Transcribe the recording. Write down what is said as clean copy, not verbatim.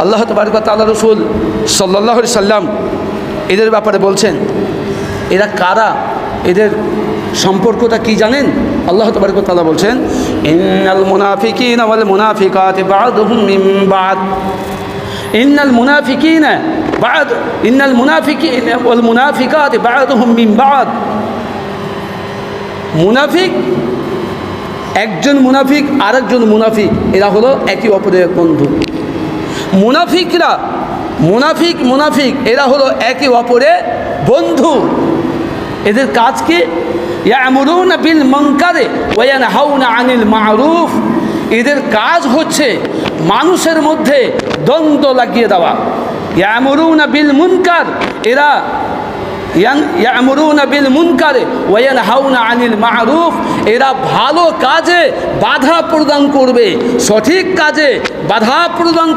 আল্লাহ তাবারক ওয়া তাআলা রাসূল সাল্লাল্লাহু আলাইহি সাল্লাম এদের ব্যাপারে বলছেন, এরা কারা, এদের সম্পর্কটা কি জানেন? আল্লাহ তাবারক ওয়া তাআলা বলছেন, ইন্নাল মুনাফিকিনা ওয়াল মুনাফিকাতি বা'দুহুম মিন বা'দ, ইন্নাল মুনাফিকিনা ওয়াল মুনাফিকাতি বা'দুহুম মিন বা'দ। মুনাফিক, একজন মুনাফিক আরেকজন মুনাফিক, এরা হলো একে অপরের বন্ধু। মুনাফিক এরা হলো একে অপরের বন্ধু। এদের কাজ কি? ইয়ামুরুনা বিল মুনকারি ওয়া ইয়ানহাউনা আনিল মা'রুফ। এদের কাজ হচ্ছে মানুষের মধ্যে দ্বন্দ্ব লাগিয়ে দেওয়া। ইয়ামুরুনা বিল মুনকার, এরা ইয়ামুরুনা বিল মুনকারি ওয়া ইয়ানহাউনা আনিল মা'রুফ। এরা ভালো কাজে বাধা প্রদান করবে, সঠিক কাজে বাধা প্রদান